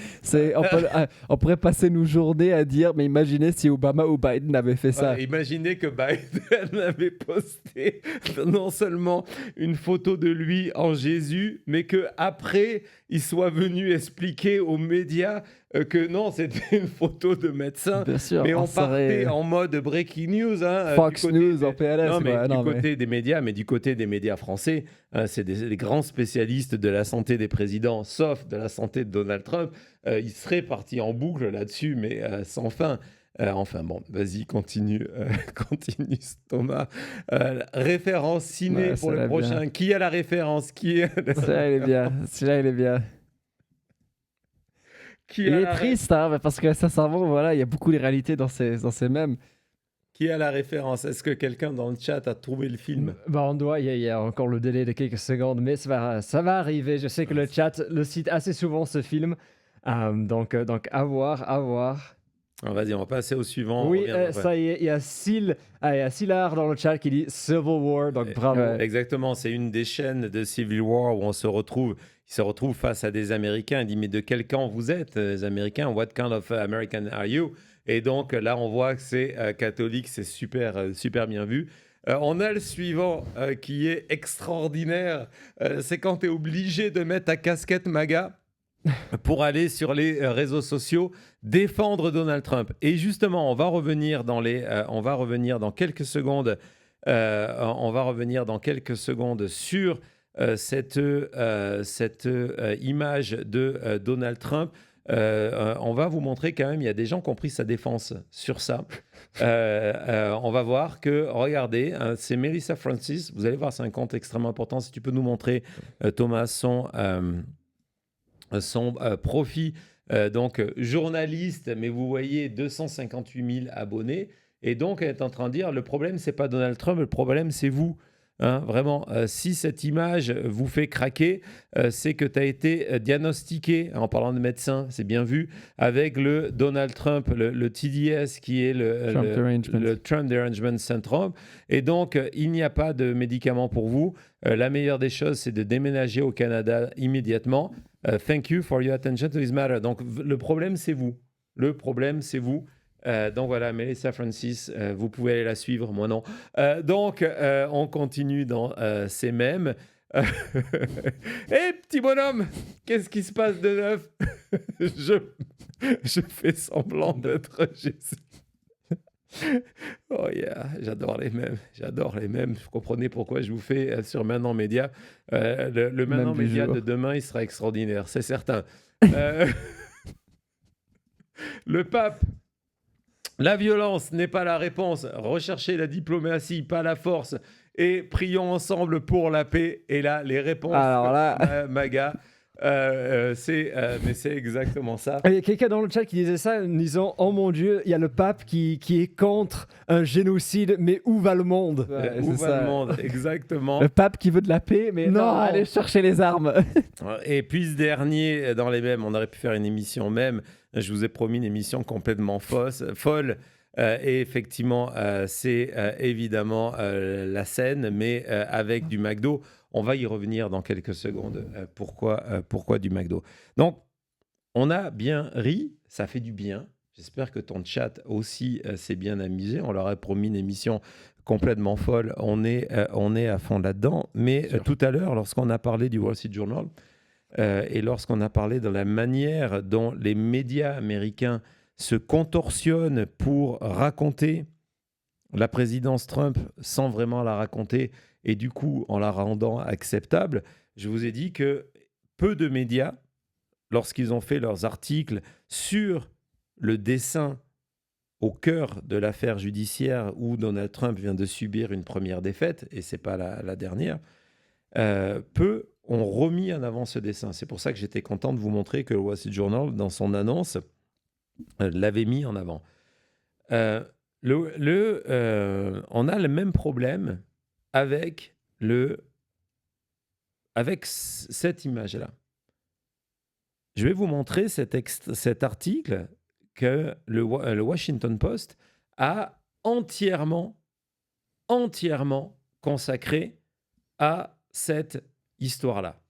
S2: On pourrait passer nos journées à dire, mais imaginez si Obama ou Biden avaient fait ça.
S1: Ouais, imaginez que Biden avait posté non seulement une photo de lui en Jésus, mais que après il soit venu expliquer aux médias que non, c'était une photo de médecin.
S2: Bien sûr.
S1: Mais on
S2: ça
S1: partait
S2: serait
S1: en mode breaking news. Hein,
S2: Fox
S1: du côté
S2: News en PLS.
S1: Non, mais
S2: ouais,
S1: du
S2: non, mais-
S1: côté des médias, mais du côté des médias français, c'est des grands spécialistes de la santé des présidents, sauf de la santé de Donald Trump. Ils seraient partis en boucle là-dessus, mais sans fin. Enfin bon, vas-y, continue, continue Thomas. Référence ciné
S2: Ouais,
S1: pour le
S2: celle-là,
S1: prochain.
S2: bien.
S1: Qui a la référence? Qui est
S2: Celui-là, il est bien. Celui-là, il est bien.
S1: qui
S2: Il
S1: a
S2: est
S1: la ré-
S2: triste, hein, parce que sincèrement, voilà, il y a beaucoup de réalité dans ces mèmes.
S1: Qui a la référence? Est-ce que quelqu'un dans le chat a trouvé le film?
S3: Bah, on doit, il y a encore le délai de quelques secondes, mais ça va arriver. Je sais que le chat le cite assez souvent ce film. Donc à voir, à voir.
S1: Ah, vas-y, on va passer au suivant. on
S3: Oui,
S1: reviendra après.
S3: ça y est, il y a Sylar dans le chat qui dit Civil War, donc bravo.
S2: Ouais.
S1: Exactement, c'est une des chaînes de Civil War où on se retrouve. Il se retrouve face à des Américains. Il dit mais de quel camp vous êtes, les Américains? What kind of American are you? Et donc là, on voit que c'est catholique, c'est super bien vu. On a le suivant qui est extraordinaire. C'est quand tu es obligé de mettre ta casquette MAGA pour aller sur les réseaux sociaux défendre Donald Trump. Et justement, on va revenir dans quelques secondes. On va revenir dans quelques secondes sur cette image de Donald Trump. On va vous montrer quand même, il y a des gens qui ont pris sa défense sur ça. On va voir que, regardez, hein, c'est Melissa Francis. Vous allez voir, c'est un compte extrêmement important. Si tu peux nous montrer, Thomas, son profit. Donc, journaliste, mais vous voyez 258 000 abonnés. Et donc, elle est en train de dire, le problème, c'est pas Donald Trump, le problème, c'est vous. Hein, vraiment, si cette image vous fait craquer, c'est que tu as été diagnostiqué, en parlant de médecin, c'est bien vu, avec le Donald Trump, le TDS, qui est
S2: Trump Derangement.
S1: le Trump Derangement Syndrome. Et donc, il n'y a pas de médicament pour vous. La meilleure des choses, c'est de déménager au Canada immédiatement. Thank you for your attention to this matter. Donc, le problème, c'est vous. Le problème, c'est vous. Donc voilà, Melissa Francis, vous pouvez aller la suivre, moi non. Donc, on continue dans ces mêmes. Hé, petit bonhomme, qu'est-ce qui se passe de neuf? je fais semblant d'être Jésus. Oh yeah, j'adore les mêmes. Vous comprenez pourquoi je vous fais sur Maintenant Média. Le Maintenant
S2: Même du
S1: Média
S2: jour.
S1: de demain, il sera extraordinaire, c'est certain. Le pape. La violence n'est pas la réponse. Recherchez la diplomatie, pas la force. Et prions ensemble pour la paix. Et là, les réponses
S2: Alors là-
S1: MAGA, mais c'est exactement ça.
S3: Il y a quelqu'un dans le chat qui disait ça en disant Oh mon Dieu, il y a le pape qui est contre un génocide, mais où va le monde?
S2: Ouais,
S1: Où
S2: c'est
S1: va
S2: ça.
S1: le monde? Exactement.
S2: Le pape qui veut de la paix, mais non,
S3: Non.
S2: allez chercher les armes.
S1: Et puis ce dernier, dans les mêmes, on aurait pu faire une émission même. Je vous ai promis une émission complètement folle. Et effectivement, c'est évidemment la scène, mais avec du McDo. On va y revenir dans quelques secondes. Pourquoi du McDo? Donc, on a bien ri, ça fait du bien. J'espère que ton chat aussi s'est bien amusé. On leur a promis une émission complètement folle. On est à fond là-dedans. Mais tout à l'heure, lorsqu'on a parlé du Wall Street Journal et lorsqu'on a parlé de la manière dont les médias américains se contorsionnent pour raconter la présidence Trump sans vraiment la raconter et du coup en la rendant acceptable, je vous ai dit que peu de médias, lorsqu'ils ont fait leurs articles sur le dessein au cœur de l'affaire judiciaire où Donald Trump vient de subir une première défaite, et ce n'est pas la dernière, peu ont remis en avant ce dessin. C'est pour ça que j'étais content de vous montrer que le Wall Street Journal, dans son annonce, l'avait mis en avant. On a le même problème avec cette image-là. Je vais vous montrer cet article que le Washington Post a entièrement consacré à cette histoire-là.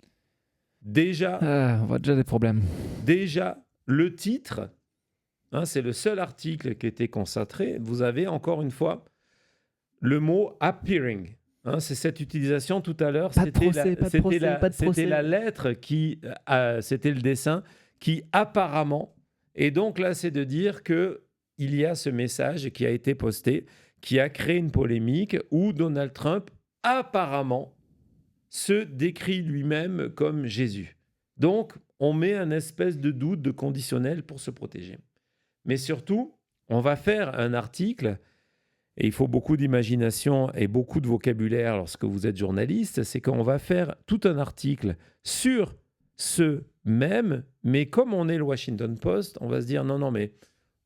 S1: Déjà,
S2: On voit déjà des problèmes.
S1: le titre, hein, c'est le seul article qui était consacré. Vous avez encore une fois le mot appearing. Hein, c'est cette utilisation tout à l'heure.
S2: Pas de procès, pas de procès, pas de procès.
S1: C'était la lettre qui, c'était le dessin qui apparemment Et donc là, c'est de dire qu'il y a ce message qui a été posté, qui a créé une polémique où Donald Trump, apparemment, se décrit lui-même comme Jésus. Donc, on met un espèce de doute, de conditionnel pour se protéger. Mais surtout, on va faire un article, et il faut beaucoup d'imagination et beaucoup de vocabulaire lorsque vous êtes journaliste, c'est qu'on va faire tout un article sur ce même, mais comme on est le Washington Post, on va se dire non, mais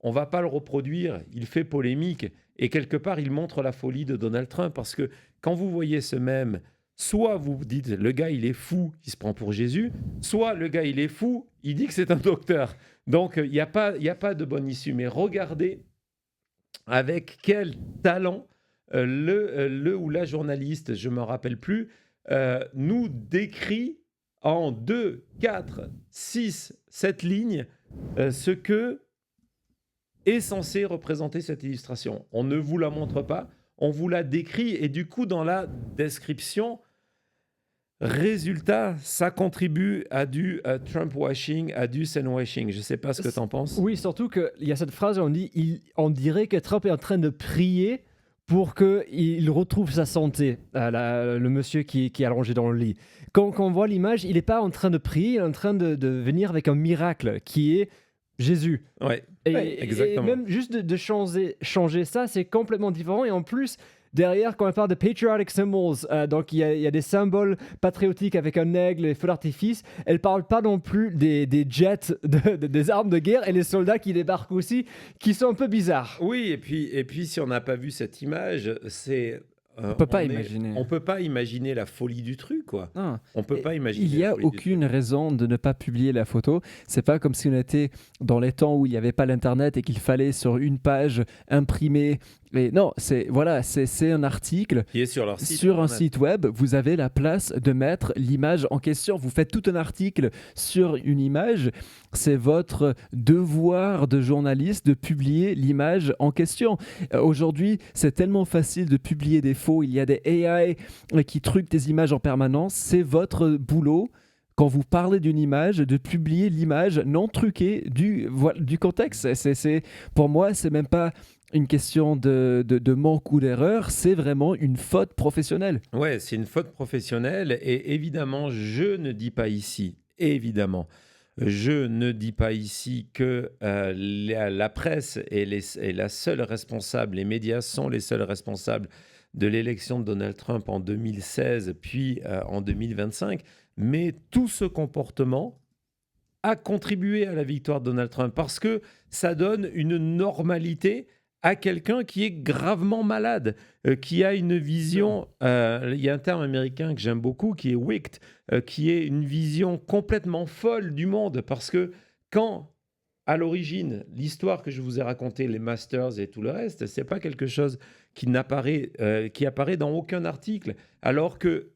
S1: on va pas le reproduire, il fait polémique, et quelque part, il montre la folie de Donald Trump, parce que quand vous voyez ce même, soit vous dites, le gars, il est fou, il se prend pour Jésus, soit le gars, il est fou, il dit que c'est un docteur. Donc, il n'y a pas de bonne issue, mais regardez avec quel talent le ou la journaliste, je ne me rappelle plus, nous décrit en 2, 4, 6, 7 lignes ce que est censé représenter cette illustration. On ne vous la montre pas, on vous la décrit, et du coup, dans la description, résultat, ça contribue à du Trump-washing, à du Sun-washing. Je ne sais pas ce que tu en penses.
S3: Oui, surtout qu'il y a cette phrase où on dit on dirait que Trump est en train de prier pour qu'il retrouve sa santé, le monsieur qui est allongé dans le lit. Quand on voit l'image, il n'est pas en train de prier, il est en train de venir avec un miracle qui est Jésus.
S1: Ouais,
S3: Et
S1: exactement.
S3: même juste de changer ça, c'est complètement différent. Et en plus, derrière, quand on parle de patriotic symbols, donc il y a des symboles patriotiques avec un aigle, les feux d'artifice, elle ne parle pas non plus des jets, des armes de guerre et les soldats qui débarquent aussi, qui sont un peu bizarres.
S1: Oui, et puis si on n'a pas vu cette image, c'est...
S2: On peut pas imaginer.
S1: On peut pas imaginer la folie du truc, quoi.
S2: Non.
S1: On peut pas imaginer.
S2: Il n'y
S1: la
S2: a
S1: folie du
S2: aucune raison de ne pas publier la photo. C'est pas comme si on était dans les temps où il n'y avait pas l'internet et qu'il fallait sur une page imprimer. Et non, c'est un article
S1: qui est sur leur site
S2: sur un
S1: internet.
S2: site web. Vous avez la place de mettre l'image en question. Vous faites tout un article sur une image. C'est votre devoir de journaliste de publier l'image en question. Aujourd'hui, c'est tellement facile de publier des faux. Il y a des AI qui truquent des images en permanence. C'est votre boulot, quand vous parlez d'une image, de publier l'image non truquée du contexte. Pour moi, c'est même pas une question de manque ou d'erreur, c'est vraiment une faute professionnelle.
S1: Ouais, c'est une faute professionnelle, et évidemment, je ne dis pas ici, je ne dis pas ici que la presse est la seule responsable, les médias sont les seuls responsables de l'élection de Donald Trump en 2016, puis en 2025, mais tout ce comportement a contribué à la victoire de Donald Trump, parce que ça donne une normalité à quelqu'un qui est gravement malade, qui a une vision, il y a un terme américain que j'aime beaucoup, qui est wicked, qui est une vision complètement folle du monde, parce que quand, à l'origine, l'histoire que je vous ai racontée, les Masters et tout le reste, c'est pas quelque chose qui apparaît dans aucun article, alors que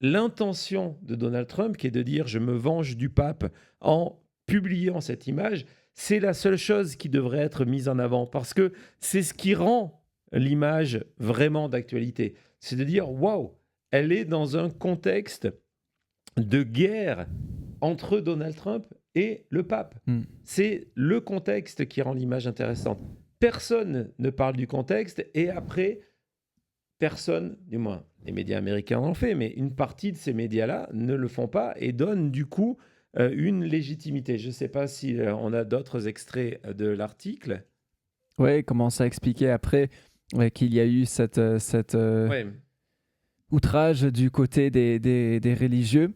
S1: l'intention de Donald Trump, qui est de dire « je me venge du pape » en publiant cette image, c'est la seule chose qui devrait être mise en avant, parce que c'est ce qui rend l'image vraiment d'actualité. C'est de dire, waouh, elle est dans un contexte de guerre entre Donald Trump et le pape. C'est le contexte qui rend l'image intéressante. Personne ne parle du contexte, et après, personne, du moins les médias américains en ont fait, mais une partie de ces médias-là ne le font pas et donnent du coup une légitimité. Je ne sais pas si on a d'autres extraits de l'article.
S2: Oui, commence à expliquer après qu'il y a eu cette outrage du côté des religieux.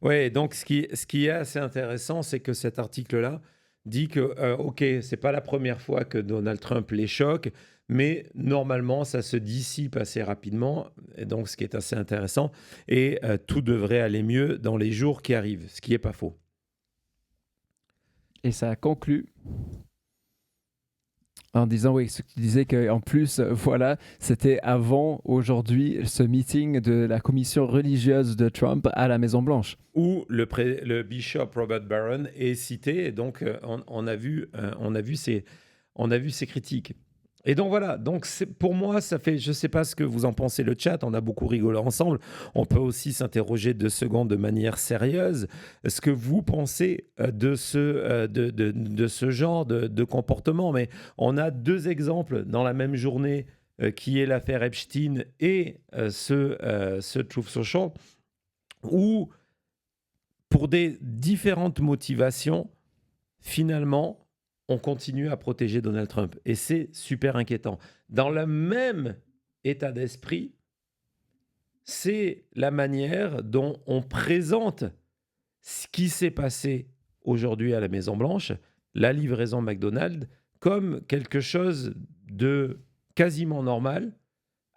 S1: Oui, donc ce qui est assez intéressant, c'est que cet article-là dit que, OK, ce n'est pas la première fois que Donald Trump les choque, mais normalement, ça se dissipe assez rapidement, et donc ce qui est assez intéressant, et tout devrait aller mieux dans les jours qui arrivent, ce qui n'est pas faux.
S2: Et ça conclut en disant, oui, ce que tu disais qu'en plus, voilà, c'était avant aujourd'hui ce meeting de la commission religieuse de Trump à la Maison-Blanche.
S1: Où le bishop Robert Barron est cité, et donc on a vu ses critiques. Et donc voilà, donc pour moi, ça fait, je ne sais pas ce que vous en pensez le chat, on a beaucoup rigolé ensemble, on peut aussi s'interroger 2 secondes de manière sérieuse. Ce que vous pensez de ce genre de comportement, mais on a 2 exemples dans la même journée qui est l'affaire Epstein et ce Truth Social, où pour des différentes motivations, finalement, on continue à protéger Donald Trump. Et c'est super inquiétant. Dans le même état d'esprit, c'est la manière dont on présente ce qui s'est passé aujourd'hui à la Maison-Blanche, la livraison McDonald's, comme quelque chose de quasiment normal,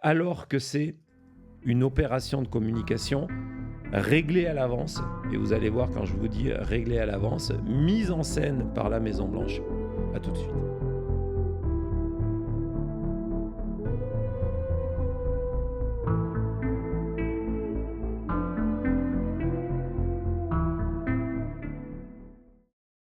S1: alors que c'est une opération de communication réglée à l'avance, et vous allez voir quand je vous dis réglée à l'avance, mise en scène par la Maison-Blanche. À tout de suite.